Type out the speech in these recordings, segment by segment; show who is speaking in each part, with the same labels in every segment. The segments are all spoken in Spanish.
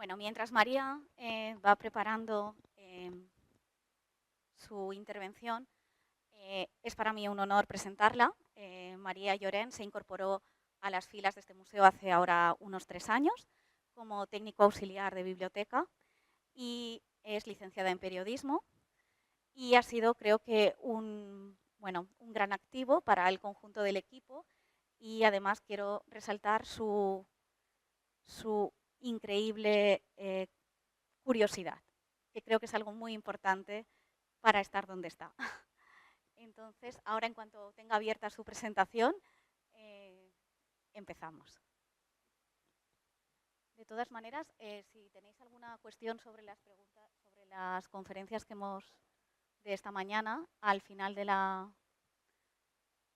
Speaker 1: Bueno, mientras María va preparando su intervención, es para mí un honor presentarla. María Llorén se incorporó a las filas de este museo hace ahora unos 3 años como técnico auxiliar de biblioteca y es licenciada en periodismo y ha sido, creo que, un gran activo para el conjunto del equipo y además quiero resaltar su increíble curiosidad, que creo que es algo muy importante para estar donde está. Entonces, ahora en cuanto tenga abierta su presentación, empezamos. De todas maneras, si tenéis alguna cuestión sobre las preguntas, sobre las conferencias que hemos de esta mañana, al final de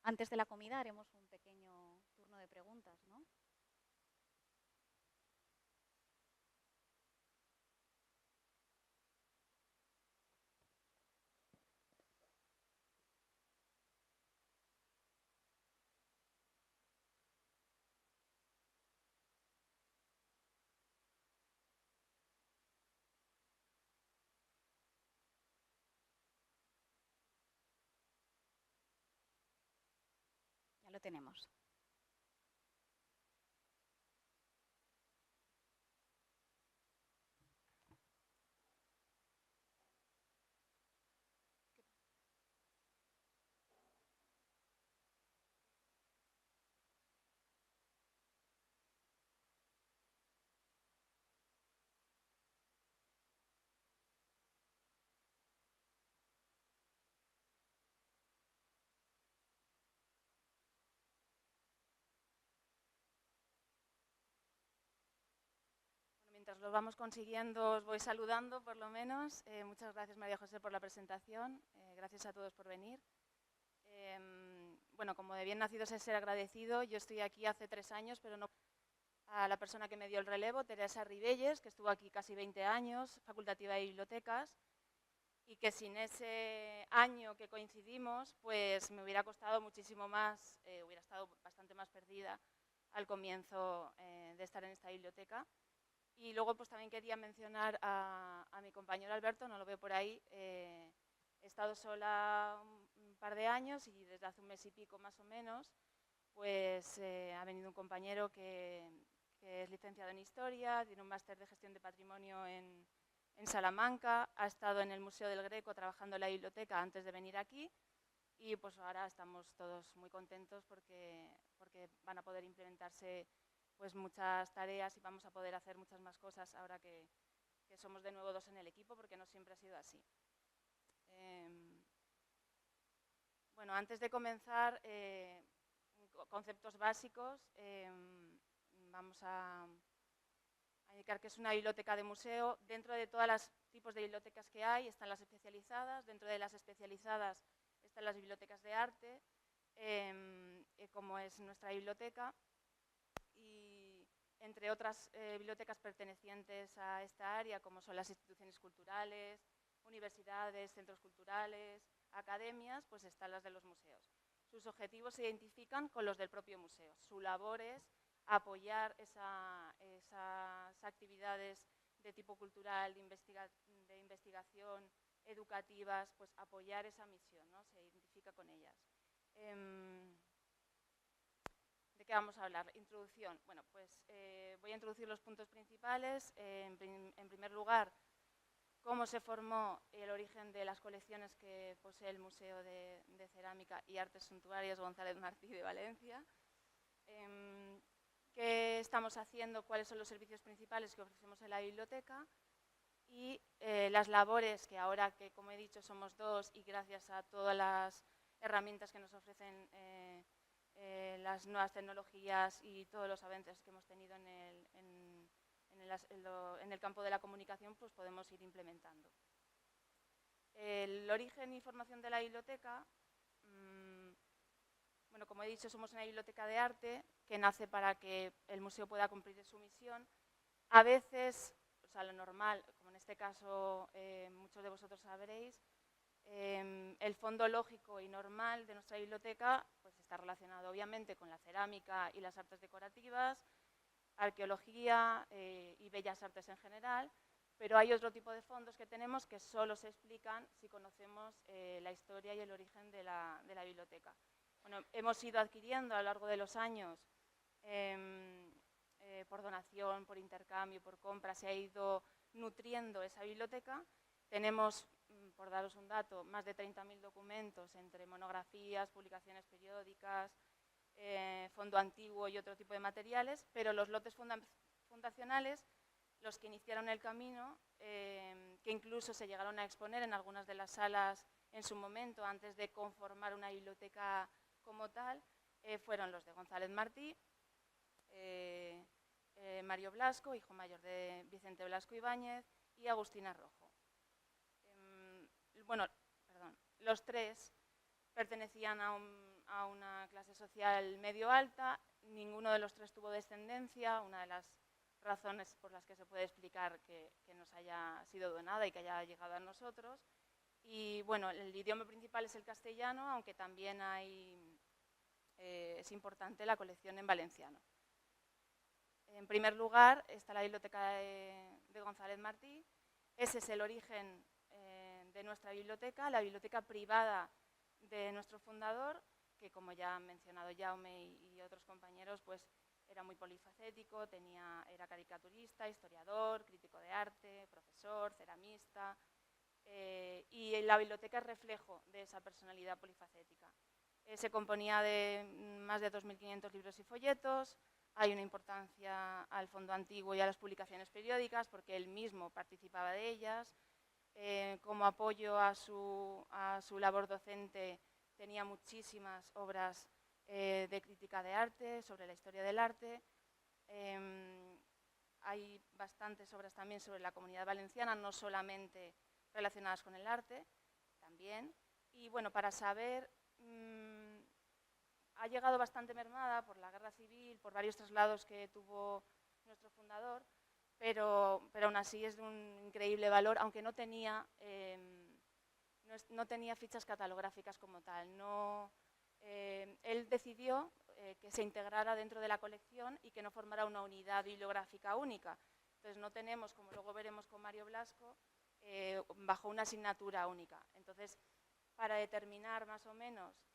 Speaker 1: antes de la comida haremos un pequeño turno de preguntas, ¿no? Ya lo tenemos.
Speaker 2: Mientras lo vamos consiguiendo, os voy saludando por lo menos. Muchas gracias, María José, por la presentación. Gracias a todos por venir. Bueno, como de bien nacidos es ser agradecido, yo estoy aquí hace 3 años, pero no a la persona que me dio el relevo, Teresa Ribelles, que estuvo aquí casi 20 años, facultativa de bibliotecas, y que sin ese año que coincidimos, pues me hubiera costado muchísimo más, hubiera estado bastante más perdida al comienzo de estar en esta biblioteca. Y luego pues también quería mencionar a mi compañero Alberto, no lo veo por ahí. He estado sola un par de años y desde hace un mes y pico más o menos, pues ha venido un compañero que es licenciado en Historia, tiene un máster de Gestión de Patrimonio en Salamanca, ha estado en el Museo del Greco trabajando en la biblioteca antes de venir aquí y pues ahora estamos todos muy contentos porque van a poder implementarse pues muchas tareas y vamos a poder hacer muchas más cosas ahora que somos de nuevo 2 en el equipo, porque no siempre ha sido así. Bueno, antes de comenzar, conceptos básicos. Vamos a indicar que es una biblioteca de museo. Dentro de todos los tipos de bibliotecas que hay están las especializadas. Dentro de las especializadas están las bibliotecas de arte, como es nuestra biblioteca. Y entre otras bibliotecas pertenecientes a esta área, como son las instituciones culturales, universidades, centros culturales, academias, pues están las de los museos. Sus objetivos se identifican con los del propio museo. Su labor es apoyar esas actividades de tipo cultural, de investigación, educativas, pues apoyar esa misión, ¿no? Se identifica con ellas. ¿De qué vamos a hablar? Introducción. Bueno, pues voy a introducir los puntos principales. En primer lugar, cómo se formó el origen de las colecciones que posee el Museo de Cerámica y Artes Suntuarias González Martí de Valencia. Qué estamos haciendo, cuáles son los servicios principales que ofrecemos en la biblioteca y las labores que ahora que, como he dicho, somos 2 y gracias a todas las herramientas que nos ofrecen las nuevas tecnologías y todos los avances que hemos tenido en el campo de la comunicación, pues podemos ir implementando. El origen y formación de la biblioteca, bueno, como he dicho, somos una biblioteca de arte que nace para que el museo pueda cumplir su misión. A veces, o sea, lo normal, como en este caso muchos de vosotros sabréis, el fondo lógico y normal de nuestra biblioteca pues está relacionado obviamente con la cerámica y las artes decorativas, arqueología y bellas artes en general, pero hay otro tipo de fondos que tenemos que solo se explican si conocemos la historia y el origen de la biblioteca. Bueno, hemos ido adquiriendo a lo largo de los años, por donación, por intercambio, por compra, se ha ido nutriendo esa biblioteca. Tenemos, por daros un dato, más de 30.000 documentos entre monografías, publicaciones periódicas, fondo antiguo y otro tipo de materiales, pero los lotes fundacionales, los que iniciaron el camino, que incluso se llegaron a exponer en algunas de las salas en su momento, antes de conformar una biblioteca como tal, fueron los de González Martí, Mario Blasco, hijo mayor de Vicente Blasco Ibáñez, y Agustina Rojo. Bueno, perdón, los tres pertenecían a una clase social medio-alta, ninguno de los tres tuvo descendencia, una de las razones por las que se puede explicar que nos haya sido donada y que haya llegado a nosotros. Y bueno, el idioma principal es el castellano, aunque también es importante la colección en valenciano. En primer lugar está la biblioteca de González Martí. Ese es el origen de nuestra biblioteca, la biblioteca privada de nuestro fundador, que como ya han mencionado Jaume y otros compañeros, pues era muy polifacético, era caricaturista, historiador, crítico de arte, profesor, ceramista, y la biblioteca es reflejo de esa personalidad polifacética. Se componía de más de 2.500 libros y folletos. Hay una importancia al fondo antiguo y a las publicaciones periódicas porque él mismo participaba de ellas. Como apoyo a su labor docente tenía muchísimas obras de crítica de arte, sobre la historia del arte. Hay bastantes obras también sobre la Comunidad Valenciana, no solamente relacionadas con el arte, también. Y bueno, para saber, ha llegado bastante mermada por la guerra civil, por varios traslados que tuvo nuestro fundador, pero aún así es de un increíble valor, aunque no tenía fichas catalográficas como tal. Él decidió que se integrara dentro de la colección y que no formara una unidad bibliográfica única. Entonces no tenemos, como luego veremos con Mario Blasco, bajo una asignatura única. Entonces, para determinar más o menos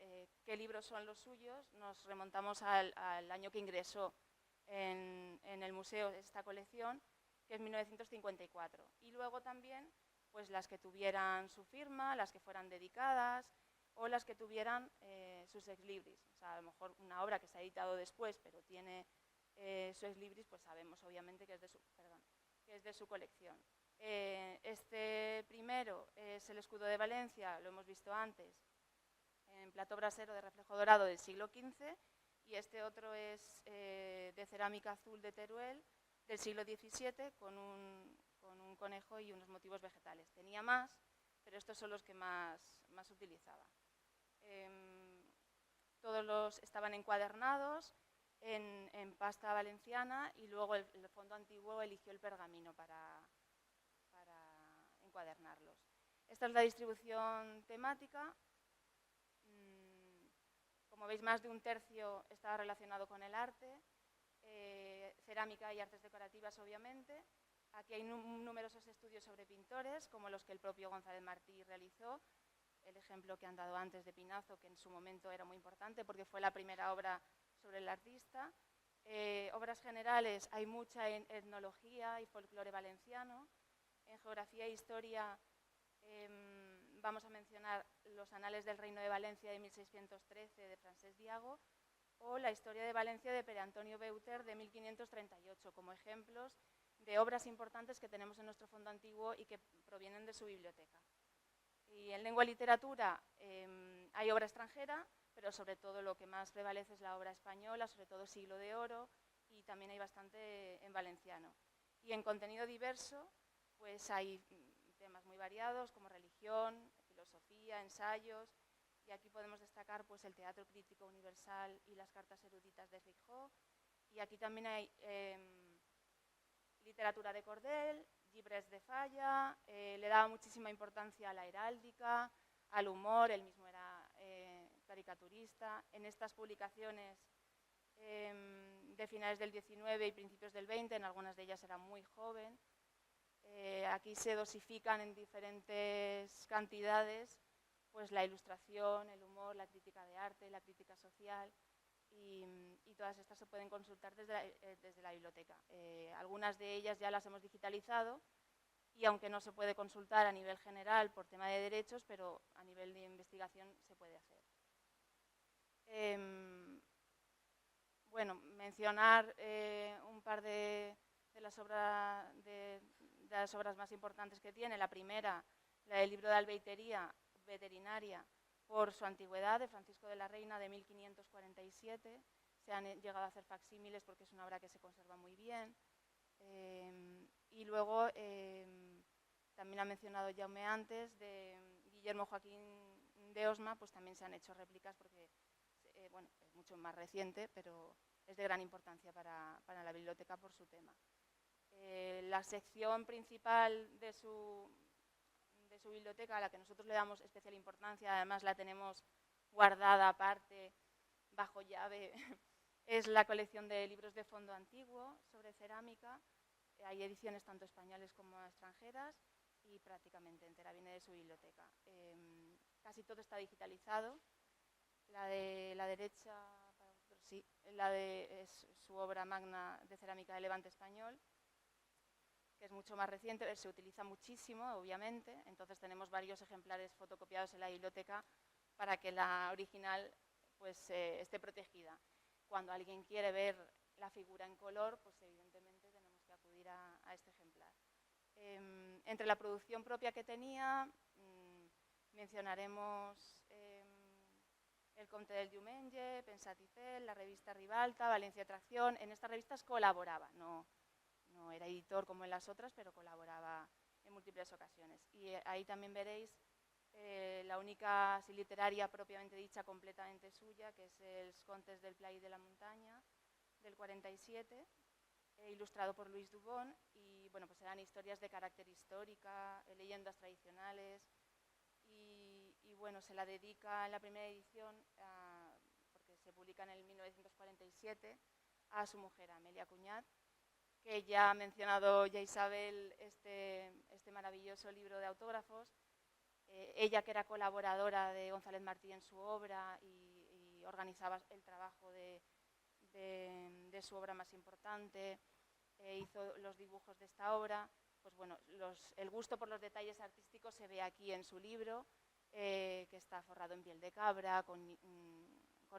Speaker 2: qué libros son los suyos, nos remontamos al año que ingresó en el museo esta colección, que es 1954. Y luego también pues, las que tuvieran su firma, las que fueran dedicadas o las que tuvieran sus ex libris. O sea, a lo mejor una obra que se ha editado después, pero tiene su ex libris, pues sabemos obviamente que es de su colección. Este primero es el escudo de Valencia, lo hemos visto antes, en plató brasero de reflejo dorado del siglo XV, y este otro es de cerámica azul de Teruel del siglo XVII con un conejo y unos motivos vegetales. Tenía más, pero estos son los que más utilizaba. Todos estaban encuadernados en pasta valenciana y luego el fondo antiguo eligió el pergamino para encuadernarlos. Esta es la distribución temática. Como veis, más de un tercio está relacionado con el arte, cerámica y artes decorativas, obviamente. Aquí hay numerosos estudios sobre pintores, como los que el propio González Martí realizó. El ejemplo que han dado antes de Pinazo, que en su momento era muy importante porque fue la primera obra sobre el artista. Obras generales, hay mucha en etnología y folclore valenciano. En geografía e historia vamos a mencionar los Anales del Reino de Valencia de 1613 de Francesc Diago o la Historia de Valencia de Pere Antonio Beuter de 1538 como ejemplos de obras importantes que tenemos en nuestro fondo antiguo y que provienen de su biblioteca. Y en lengua y literatura hay obra extranjera, pero sobre todo lo que más prevalece es la obra española, sobre todo Siglo de Oro, y también hay bastante en valenciano. Y en contenido diverso, pues hay temas muy variados como religión, filosofía, ensayos, y aquí podemos destacar pues, el teatro crítico universal y las cartas eruditas de Feijó, y aquí también hay literatura de cordel, llibres de Falla, le daba muchísima importancia a la heráldica, al humor, él mismo era caricaturista. En estas publicaciones de finales del 19 y principios del 20, en algunas de ellas era muy joven. Aquí se dosifican en diferentes cantidades pues, la ilustración, el humor, la crítica de arte, la crítica social, y todas estas se pueden consultar desde la biblioteca. Algunas de ellas ya las hemos digitalizado, y aunque no se puede consultar a nivel general por tema de derechos, pero a nivel de investigación se puede hacer. Bueno, mencionar un par de las obras más importantes que tiene. La primera, la del libro de albeitería veterinaria por su antigüedad, de Francisco de la Reina, de 1547. Se han llegado a hacer facsímiles porque es una obra que se conserva muy bien. Y luego, también ha mencionado Jaume antes, de Guillermo Joaquín de Osma, pues también se han hecho réplicas porque bueno, es mucho más reciente, pero es de gran importancia para la biblioteca por su tema. La sección principal de su biblioteca, a la que nosotros le damos especial importancia, además la tenemos guardada aparte, bajo llave, es la colección de libros de fondo antiguo sobre cerámica. Hay ediciones tanto españolas como extranjeras y prácticamente entera viene de su biblioteca. Casi todo está digitalizado. La de la derecha, para vosotros, sí, es su obra magna de cerámica de Levante español, que es mucho más reciente, se utiliza muchísimo, obviamente, entonces tenemos varios ejemplares fotocopiados en la biblioteca para que la original pues, esté protegida. Cuando alguien quiere ver la figura en color, pues evidentemente tenemos que acudir a este ejemplar. Entre la producción propia que tenía, mencionaremos El Comte del Diumenge, Pensaticel, la revista Ribalta, Valencia Atracción. En estas revistas colaboraba, no era editor como en las otras, pero colaboraba en múltiples ocasiones. Y ahí también veréis la única así, literaria propiamente dicha, completamente suya, que es Els Contes del Pla i de la Montaña, del 47, ilustrado por Luis Dubón, y bueno, pues eran historias de carácter histórica, leyendas tradicionales, y bueno, se la dedica en la primera edición, porque se publica en el 1947, a su mujer, Amelia Cuñat, que ya ha mencionado ya Isabel este maravilloso libro de autógrafos. Ella, que era colaboradora de González Martí en su obra y organizaba el trabajo de su obra más importante, hizo los dibujos de esta obra, pues bueno, el gusto por los detalles artísticos se ve aquí en su libro, que está forrado en piel de cabra, con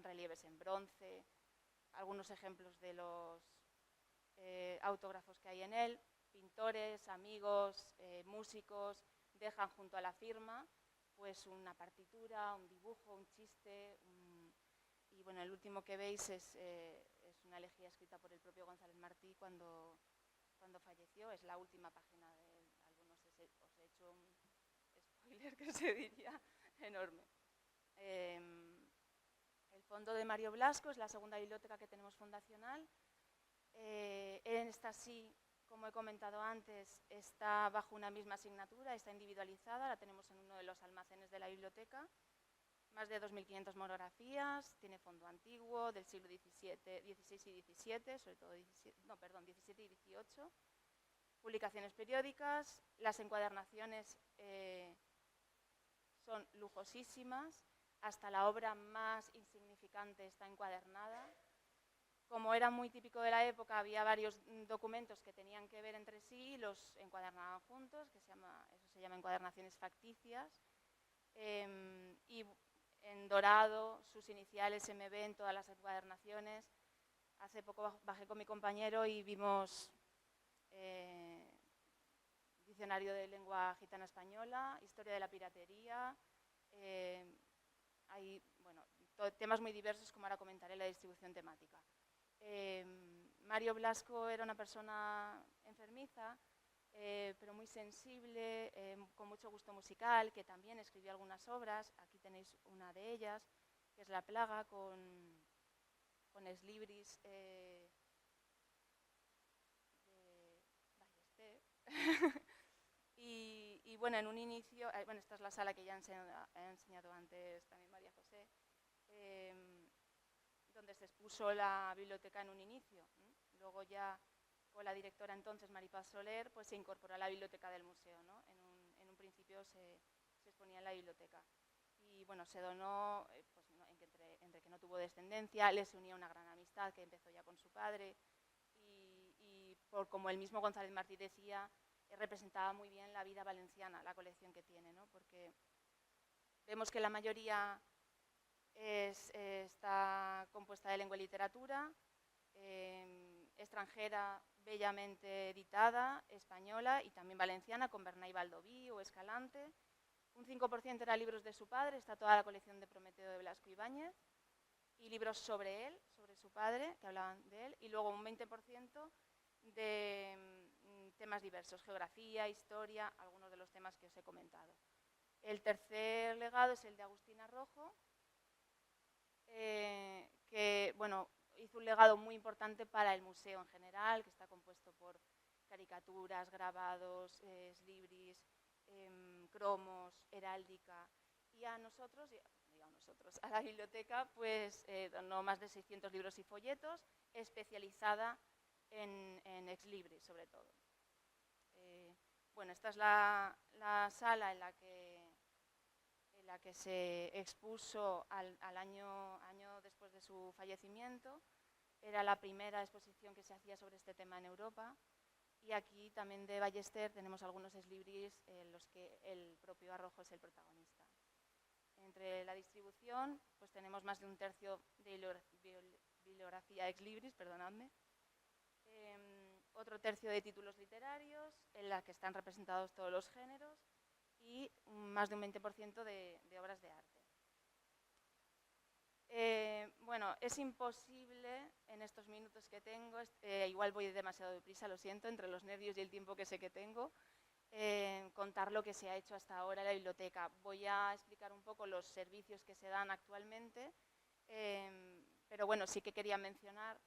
Speaker 2: relieves en bronce, algunos ejemplos de los autógrafos que hay en él. Pintores, amigos, músicos dejan junto a la firma pues una partitura, un dibujo, un chiste, y bueno, el último que veis es una elegía escrita por el propio González Martí cuando falleció. Es la última página del álbum. Os he hecho un spoiler, que se diría, enorme. El fondo de Mario Blasco es la segunda biblioteca que tenemos fundacional. En esta sí, como he comentado antes, está bajo una misma asignatura, está individualizada, la tenemos en uno de los almacenes de la biblioteca. Más de 2.500 monografías, tiene fondo antiguo del siglo XVI y XVII, sobre todo XVII y XVIII. Publicaciones periódicas, las encuadernaciones son lujosísimas, hasta la obra más insignificante está encuadernada. Como era muy típico de la época, había varios documentos que tenían que ver entre sí y los encuadernaban juntos, eso se llama encuadernaciones facticias. Y en dorado, sus iniciales MB en todas las encuadernaciones. Hace poco bajé con mi compañero y vimos diccionario de lengua gitana española, historia de la piratería. Hay temas muy diversos, como ahora comentaré, la distribución temática. Mario Blasco era una persona enfermiza, pero muy sensible, con mucho gusto musical, que también escribió algunas obras. Aquí tenéis una de ellas, que es La Plaga, con exlibris de Ballester. y bueno, en un inicio, esta es la sala que ya he enseñado antes también María José, donde se expuso la biblioteca en un inicio. Luego ya con la directora entonces, Maripaz Soler, pues se incorporó a la biblioteca del museo, ¿no? En un principio se exponía en la biblioteca. Y bueno, se donó, pues, ¿no? entre que no tuvo descendencia, les unía una gran amistad que empezó ya con su padre y por como el mismo González Martí decía, representaba muy bien la vida valenciana, la colección que tiene, ¿no? Porque vemos que la mayoría está compuesta de lengua y literatura, extranjera bellamente editada, española y también valenciana, con Bernay Baldoví o Escalante. Un 5% era libros de su padre, está toda la colección de Prometeo de Blasco Ibáñez, y libros sobre él, sobre su padre, que hablaban de él, y luego un 20% de temas diversos, geografía, historia, algunos de los temas que os he comentado. El tercer legado es el de Agustina Rojo, que bueno, hizo un legado muy importante para el museo en general, que está compuesto por caricaturas, grabados, libris, cromos, heráldica, y a nosotros, a la biblioteca, pues donó más de 600 libros y folletos, especializada en ex libris, sobre todo. Bueno, esta es la sala en la que se expuso al año después de su fallecimiento. Era la primera exposición que se hacía sobre este tema en Europa. Y aquí también de Ballester tenemos algunos ex-libris en los que el propio Arrojo es el protagonista. Entre la distribución, pues tenemos más de un tercio de bibliografía ex-libris, perdonadme. Otro tercio de títulos literarios, en la que están representados todos los géneros, y más de un 20% de obras de arte. Bueno, es imposible en estos minutos que tengo, igual voy demasiado deprisa, lo siento, entre los nervios y el tiempo que sé que tengo, contar lo que se ha hecho hasta ahora en la biblioteca. Voy a explicar un poco los servicios que se dan actualmente, pero bueno, sí que quería mencionar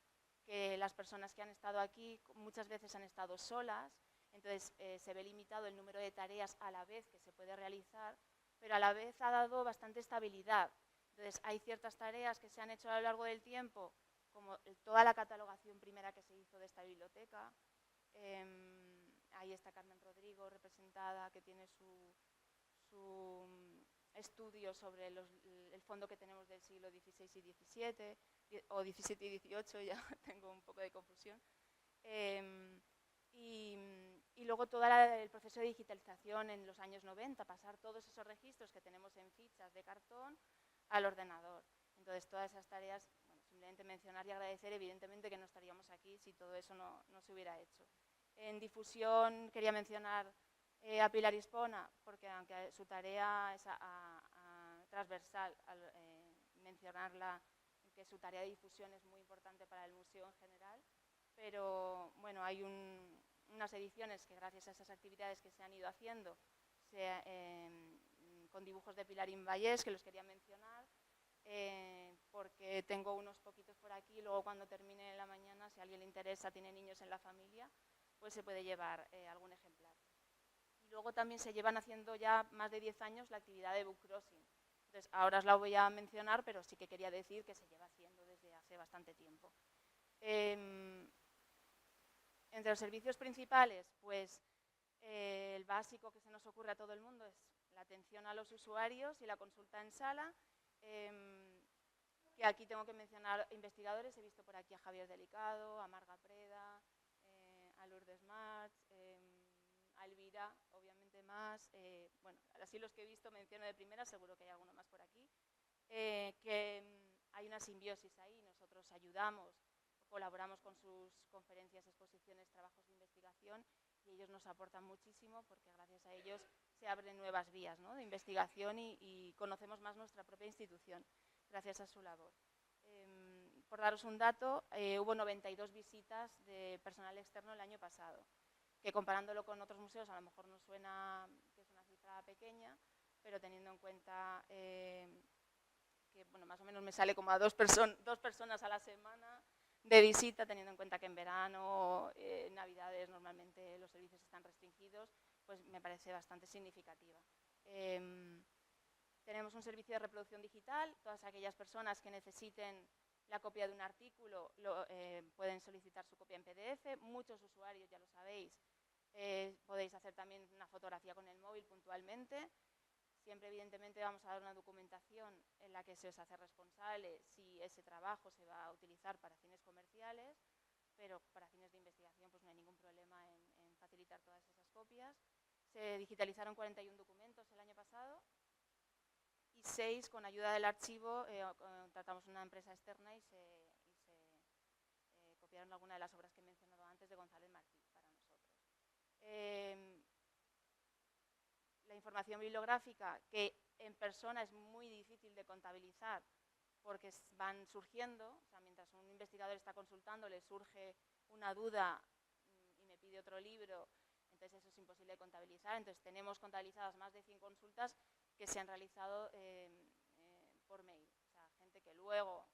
Speaker 2: que las personas que han estado aquí muchas veces han estado solas, entonces se ve limitado el número de tareas a la vez que se puede realizar, pero a la vez ha dado bastante estabilidad. Entonces hay ciertas tareas que se han hecho a lo largo del tiempo, como toda la catalogación primera que se hizo de esta biblioteca. Ahí está Carmen Rodrigo representada, que tiene su estudio sobre el fondo que tenemos del siglo XVI y XVII, o XVII y XVIII, ya tengo un poco de confusión. Y luego todo el proceso de digitalización en los años 90, pasar todos esos registros que tenemos en fichas de cartón al ordenador. Entonces, todas esas tareas, bueno, simplemente mencionar y agradecer, evidentemente que no estaríamos aquí si todo eso no se hubiera hecho. En difusión quería mencionar a Pilar Hispona, porque aunque su tarea es transversal, mencionarla, que su tarea de difusión es muy importante para el museo en general, pero bueno, hay unas ediciones que gracias a esas actividades que se han ido haciendo, con dibujos de Pilar Vallés, que los quería mencionar, porque tengo unos poquitos por aquí, luego cuando termine la mañana, si a alguien le interesa, tiene niños en la familia, pues se puede llevar algún ejemplar. Y luego también se llevan haciendo ya más de 10 años la actividad de book crossing. Entonces, ahora os la voy a mencionar, pero sí que quería decir que se lleva haciendo desde hace bastante tiempo. Entre los servicios principales, pues el básico que se nos ocurre a todo el mundo es la atención a los usuarios y la consulta en sala, que aquí tengo que mencionar investigadores. He visto por aquí a Javier Delicado, a Marga Preda, a Lourdes March, a Elvira, obviamente más. Bueno, así los que he visto menciono de primera, seguro que hay alguno más por aquí. Que hay una simbiosis ahí, nosotros ayudamos, colaboramos con sus conferencias, exposiciones, trabajos de investigación, y ellos nos aportan muchísimo porque gracias a ellos se abren nuevas vías, ¿no?, de investigación y conocemos más nuestra propia institución gracias a su labor. Por daros un dato, hubo 92 visitas de personal externo el año pasado, que comparándolo con otros museos a lo mejor nos suena que es una cifra pequeña, pero teniendo en cuenta que bueno, más o menos me sale como a dos personas a la semana de visita, teniendo en cuenta que en verano, Navidades, normalmente los servicios están restringidos, pues me parece bastante significativa. Tenemos un servicio de reproducción digital, todas aquellas personas que necesiten la copia de un artículo, pueden solicitar su copia en PDF. Muchos usuarios, ya lo sabéis, podéis hacer también una fotografía con el móvil puntualmente. Siempre, evidentemente, vamos a dar una documentación en la que se os hace responsable si ese trabajo se va a utilizar para fines comerciales, pero para fines de investigación pues no hay ningún problema en facilitar todas esas copias. Se digitalizaron 41 documentos el año pasado y 6 con ayuda del archivo. Contratamos una empresa externa y se copiaron algunas de las obras que he mencionado antes de González Martí para nosotros. La información bibliográfica, que en persona es muy difícil de contabilizar porque van surgiendo, o sea, mientras un investigador está consultando le surge una duda y me pide otro libro, entonces eso es imposible de contabilizar. Entonces tenemos contabilizadas más de 100 consultas que se han realizado por mail, o sea, gente que luego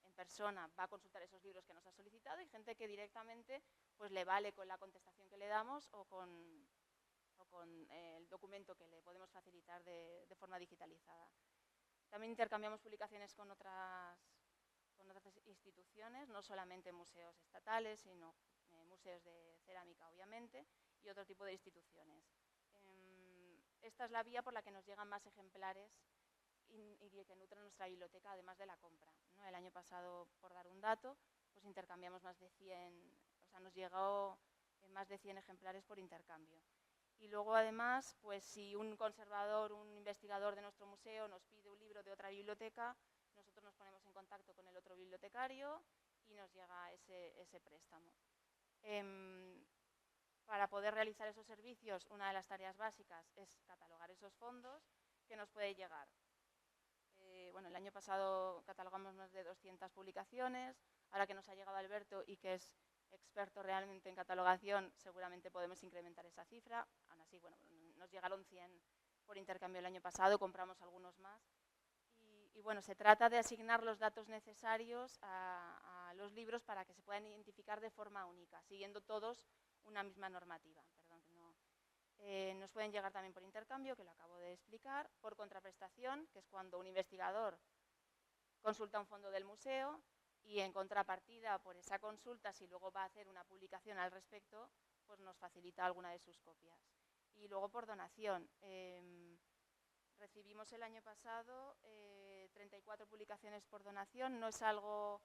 Speaker 2: en persona va a consultar esos libros que nos ha solicitado y gente que directamente pues le vale con la contestación que le damos o con el documento que le podemos facilitar de forma digitalizada. También intercambiamos publicaciones con otras instituciones, no solamente museos estatales, sino museos de cerámica, obviamente, y otro tipo de instituciones. Esta es la vía por la que nos llegan más ejemplares y que nutren nuestra biblioteca, además de la compra, ¿no? El año pasado, por dar un dato, pues intercambiamos más de 100, o sea, nos llegó más de 100 ejemplares por intercambio. Y luego, además, pues si un conservador, un investigador de nuestro museo nos pide un libro de otra biblioteca, nosotros nos ponemos en contacto con el otro bibliotecario y nos llega ese préstamo. Para poder realizar esos servicios, una de las tareas básicas es catalogar esos fondos que nos puede llegar. Bueno, el año pasado catalogamos más de 200 publicaciones. Ahora que nos ha llegado Alberto y que es experto realmente en catalogación, seguramente podemos incrementar esa cifra. Aún así, bueno, nos llegaron 100 por intercambio el año pasado, compramos algunos más. Y bueno, se trata de asignar los datos necesarios a los libros para que se puedan identificar de forma única, siguiendo todos una misma normativa. Nos pueden llegar también por intercambio, que lo acabo de explicar, por contraprestación, que es cuando un investigador consulta un fondo del museo y en contrapartida por esa consulta, si luego va a hacer una publicación al respecto, pues nos facilita alguna de sus copias. Y luego por donación. Recibimos el año pasado 34 publicaciones por donación. No es algo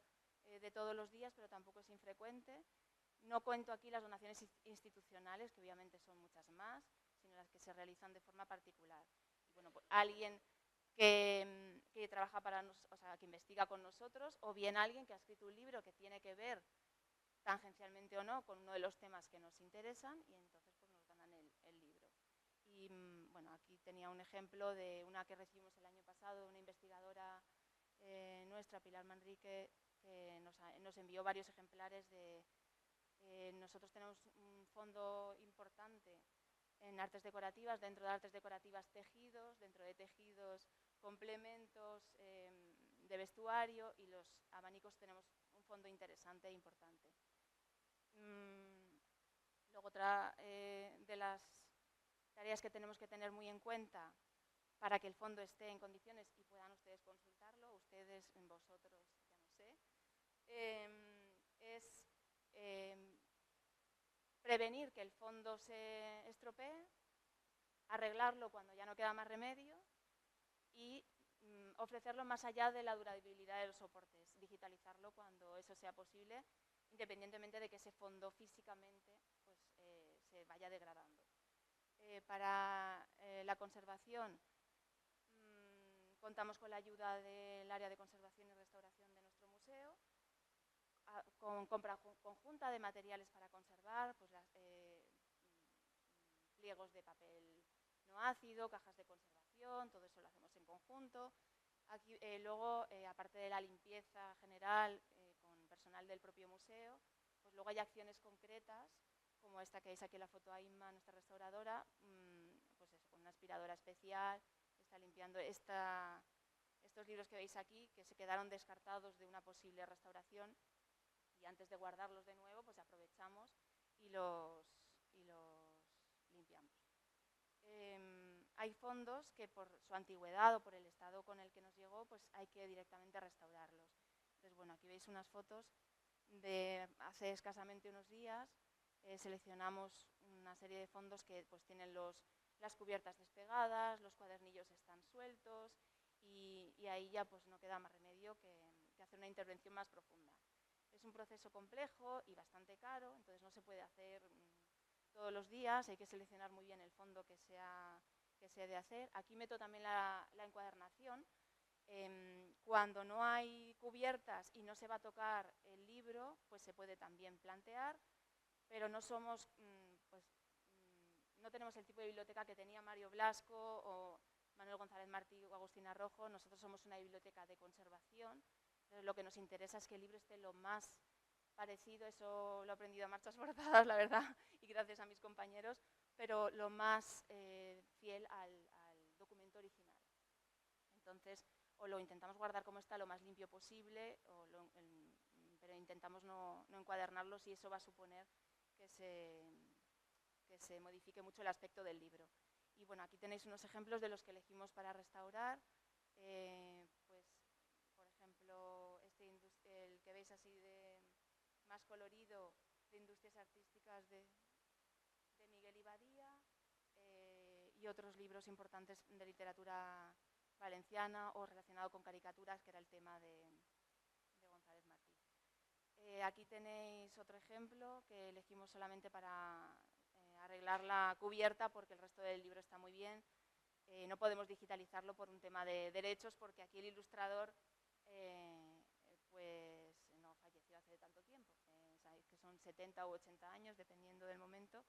Speaker 2: de todos los días, pero tampoco es infrecuente. No cuento aquí las donaciones institucionales, que obviamente son muchas más, sino las que se realizan de forma particular. Y bueno, pues alguien que trabaja para nosotros, o sea, que investiga con nosotros, o bien alguien que ha escrito un libro que tiene que ver tangencialmente o no con uno de los temas que nos interesan y entonces pues nos donan el libro. Y bueno, aquí tenía un ejemplo de una que recibimos el año pasado, una investigadora nuestra, Pilar Manrique, que nos envió varios ejemplares de... nosotros tenemos un fondo importante en artes decorativas, dentro de artes decorativas tejidos, dentro de tejidos complementos de vestuario, y los abanicos tenemos un fondo interesante e importante. Luego otra de las tareas que tenemos que tener muy en cuenta para que el fondo esté en condiciones y puedan ustedes consultarlo, ustedes, vosotros, ya no sé, es prevenir que el fondo se estropee, arreglarlo cuando ya no queda más remedio y ofrecerlo más allá de la durabilidad de los soportes, digitalizarlo cuando eso sea posible, independientemente de que ese fondo físicamente pues, se vaya degradando. Para la conservación, contamos con la ayuda del área de conservación y restauración de nuestro museo, con compra conjunta de materiales para conservar, pues pliegos de papel no ácido, cajas de conservación, todo eso lo hacemos en conjunto. Aquí, luego, aparte de la limpieza general con personal del propio museo, pues luego hay acciones concretas, como esta que veis aquí en la foto a Inma, nuestra restauradora, pues eso, con una aspiradora especial, está limpiando estos libros que veis aquí, que se quedaron descartados de una posible restauración, y antes de guardarlos de nuevo, pues aprovechamos y los limpiamos. Hay fondos que por su antigüedad o por el estado con el que nos llegó, pues hay que directamente restaurarlos. Entonces, bueno, aquí veis unas fotos de hace escasamente unos días. Seleccionamos una serie de fondos que pues, tienen las cubiertas despegadas, los cuadernillos están sueltos y ahí ya pues, no queda más remedio que hacer una intervención más profunda. Es un proceso complejo y bastante caro, entonces no se puede hacer todos los días, hay que seleccionar muy bien el fondo que se ha de hacer. Aquí meto también la encuadernación. Cuando no hay cubiertas y no se va a tocar el libro, pues se puede también plantear, pero no somos, no tenemos el tipo de biblioteca que tenía Mario Blasco o Manuel González Martí o Agustina Rojo. Nosotros somos una biblioteca de conservación. Entonces, lo que nos interesa es que el libro esté lo más parecido, eso lo he aprendido a marchas forzadas, la verdad, y gracias a mis compañeros, pero lo más fiel al documento original. Entonces, o lo intentamos guardar como está, lo más limpio posible, pero intentamos no encuadernarlos y eso va a suponer que se modifique mucho el aspecto del libro. Y bueno, aquí tenéis unos ejemplos de los que elegimos para restaurar. Pues, por ejemplo, el que veis así de más colorido, de Industrias Artísticas de Miguel Ibadía, y otros libros importantes de literatura valenciana o relacionado con caricaturas, que era el tema de González Martí. Aquí tenéis otro ejemplo que elegimos solamente para arreglar la cubierta, porque el resto del libro está muy bien. No podemos digitalizarlo por un tema de derechos, porque aquí el ilustrador pues no falleció hace tanto tiempo. Sabéis que son 70 u 80 años, dependiendo del momento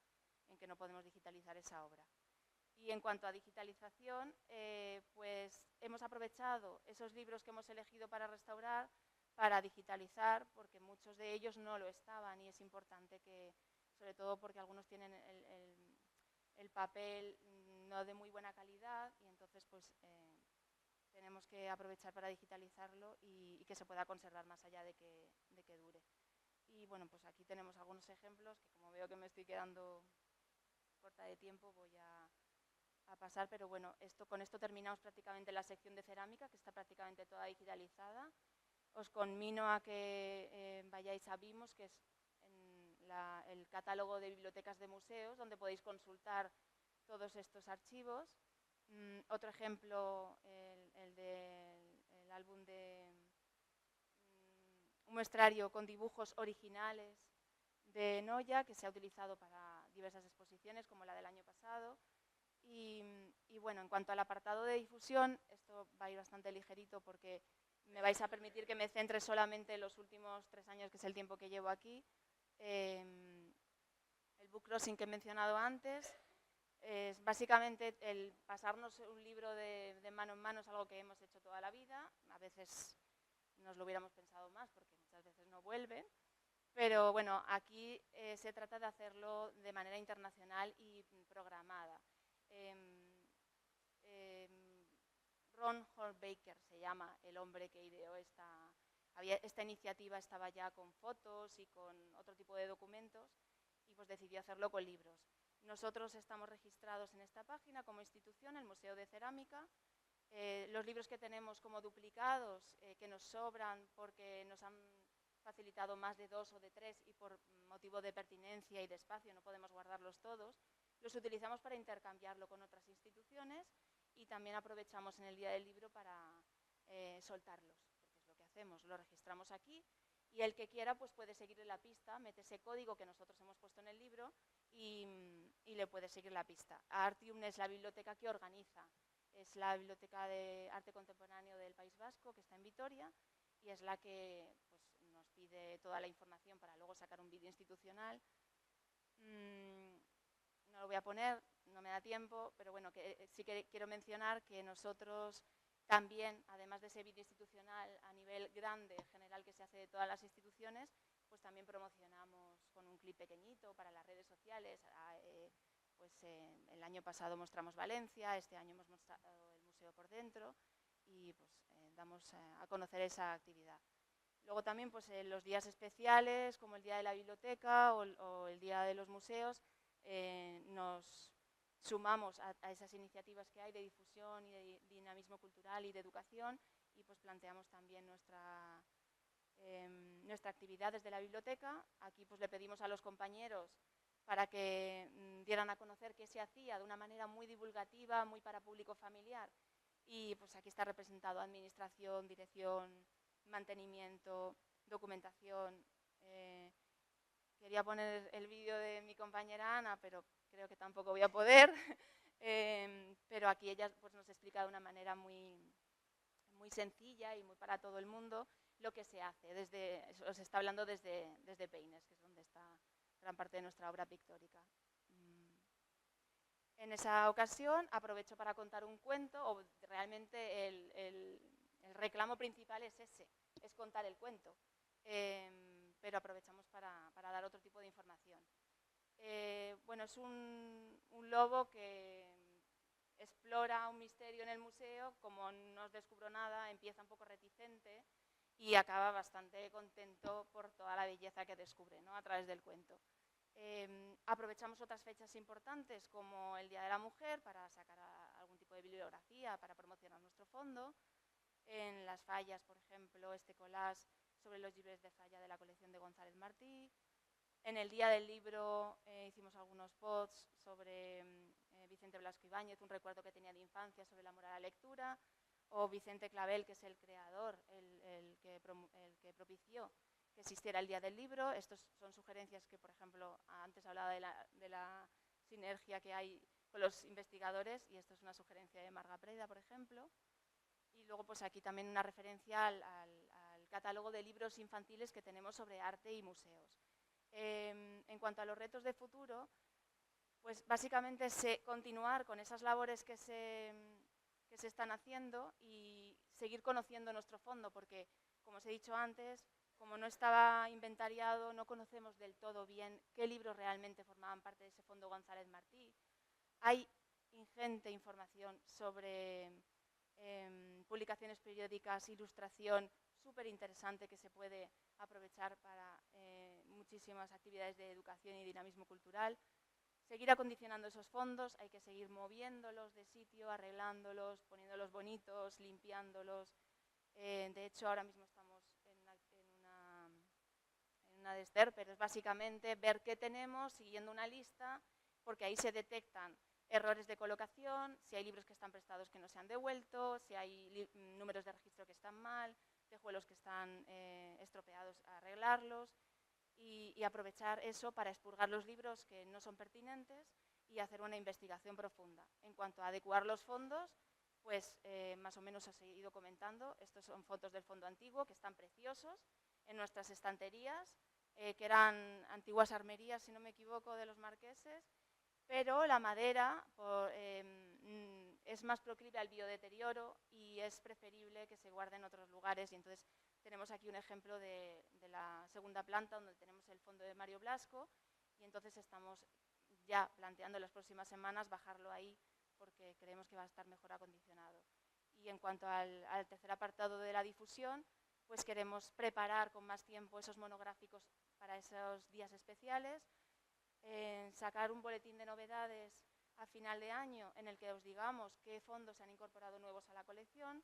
Speaker 2: en que no podemos digitalizar esa obra. Y en cuanto a digitalización, pues hemos aprovechado esos libros que hemos elegido para restaurar para digitalizar, porque muchos de ellos no lo estaban y es importante que, sobre todo porque algunos tienen el papel no de muy buena calidad y entonces pues tenemos que aprovechar para digitalizarlo y que se pueda conservar más allá de que dure. Y bueno, pues aquí tenemos algunos ejemplos que, como veo que me estoy quedando corta de tiempo, voy a pasar, pero bueno, con esto terminamos prácticamente la sección de cerámica, que está prácticamente toda digitalizada. Os conmino a que vayáis a Vimos, que es el catálogo de bibliotecas de museos, donde podéis consultar todos estos archivos. Otro ejemplo, el del álbum de un muestrario con dibujos originales de Noya, que se ha utilizado para diversas exposiciones, como la del año pasado. Y bueno, en cuanto al apartado de difusión, esto va a ir bastante ligerito porque me vais a permitir que me centre solamente en los últimos 3 años, que es el tiempo que llevo aquí. El book crossing que he mencionado antes es básicamente el pasarnos un libro de mano en mano, es algo que hemos hecho toda la vida. A veces nos lo hubiéramos pensado más porque muchas veces no vuelven. Pero bueno, aquí se trata de hacerlo de manera internacional y programada. Ron Hornbaker se llama el hombre que ideó esta iniciativa. Estaba ya con fotos y con otro tipo de documentos y pues decidió hacerlo con libros. Nosotros estamos registrados en esta página como institución, el Museo de Cerámica. Los libros que tenemos como duplicados, que nos sobran porque nos han facilitado más de 2 o de 3 y por motivo de pertinencia y de espacio no podemos guardarlos todos, los utilizamos para intercambiarlo con otras instituciones y también aprovechamos en el Día del Libro para soltarlos, porque es lo que hacemos, lo registramos aquí y el que quiera pues puede seguirle la pista, mete ese código que nosotros hemos puesto en el libro y le puede seguir la pista. Artium es la biblioteca que organiza, es la Biblioteca de Arte Contemporáneo del País Vasco, que está en Vitoria, y es la que pues, nos pide toda la información para luego sacar un vídeo institucional. No lo voy a poner, no me da tiempo, pero bueno, sí que quiero mencionar que nosotros también, además de ese vídeo institucional a nivel grande, general, que se hace de todas las instituciones, pues también promocionamos con un clip pequeñito para las redes sociales. Pues el año pasado mostramos Valencia, este año hemos mostrado el museo por dentro y pues damos a conocer esa actividad. Luego también pues, los días especiales, como el Día de la Biblioteca o el Día de los Museos, nos sumamos a esas iniciativas que hay de difusión y de dinamismo cultural y de educación y pues planteamos también nuestra nuestra actividad desde la biblioteca. Aquí pues le pedimos a los compañeros para que dieran a conocer qué se hacía de una manera muy divulgativa, muy para público familiar. Y pues aquí está representado administración, dirección, mantenimiento, documentación. Quería poner el vídeo de mi compañera Ana, pero creo que tampoco voy a poder. Pero aquí ella pues, nos explica de una manera muy sencilla y muy para todo el mundo lo que se hace. Os está hablando desde Peines, que es donde está gran parte de nuestra obra pictórica. En esa ocasión aprovecho para contar un cuento, o realmente el reclamo principal es ese, es contar el cuento, pero aprovechamos para dar otro tipo de información. Bueno, es un lobo que explora un misterio en el museo, como no os descubro nada, empieza un poco reticente y acaba bastante contento por toda la belleza que descubre, ¿no?, a través del cuento. Aprovechamos otras fechas importantes como el Día de la Mujer para sacar algún tipo de bibliografía para promocionar nuestro fondo. En las fallas, por ejemplo, este collage sobre los llibres de falla de la colección de González Martí. En el Día del Libro hicimos algunos posts sobre Vicente Blasco Ibáñez, un recuerdo que tenía de infancia sobre el amor a la lectura, o Vicente Clavel, que es el creador, el que propició que existiera el Día del Libro. Estos son sugerencias que, por ejemplo, antes hablaba de la sinergia que hay con los investigadores, y esto es una sugerencia de Marga Preda, por ejemplo. Y luego pues aquí también una referencia al catálogo de libros infantiles que tenemos sobre arte y museos. En cuanto a los retos de futuro, pues básicamente continuar con esas labores que se están haciendo y seguir conociendo nuestro fondo, porque, como os he dicho antes, como no estaba inventariado, no conocemos del todo bien qué libros realmente formaban parte de ese fondo González Martí. Hay ingente información sobre publicaciones periódicas, ilustración, súper interesante que se puede aprovechar para muchísimas actividades de educación y dinamismo cultural. Seguir acondicionando esos fondos, hay que seguir moviéndolos de sitio, arreglándolos, poniéndolos bonitos, limpiándolos. De hecho, ahora mismo estamos en una de Esther, pero es básicamente ver qué tenemos, siguiendo una lista, porque ahí se detectan errores de colocación, si hay libros que están prestados que no se han devuelto, si hay números de registro que están mal, tejuelos que están estropeados, arreglarlos, y aprovechar eso para expurgar los libros que no son pertinentes y hacer una investigación profunda. En cuanto a adecuar los fondos, pues más o menos os he ido comentando. Estos son fotos del fondo antiguo que están preciosos en nuestras estanterías, que eran antiguas armerías, si no me equivoco, de los marqueses, pero la madera es más proclive al biodeterioro y es preferible que se guarde en otros lugares, y entonces tenemos aquí un ejemplo de la segunda planta, donde tenemos el fondo de Mario Blasco, y entonces estamos ya planteando en las próximas semanas bajarlo ahí, porque creemos que va a estar mejor acondicionado. Y en cuanto al tercer apartado de la difusión, pues queremos preparar con más tiempo esos monográficos para esos días especiales, sacar un boletín de novedades a final de año en el que os digamos qué fondos se han incorporado nuevos a la colección,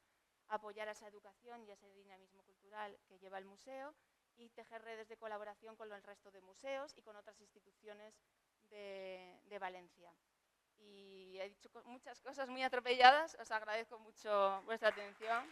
Speaker 2: apoyar a esa educación y ese dinamismo cultural que lleva el museo, y tejer redes de colaboración con el resto de museos y con otras instituciones de Valencia. Y he dicho muchas cosas muy atropelladas, os agradezco mucho vuestra atención.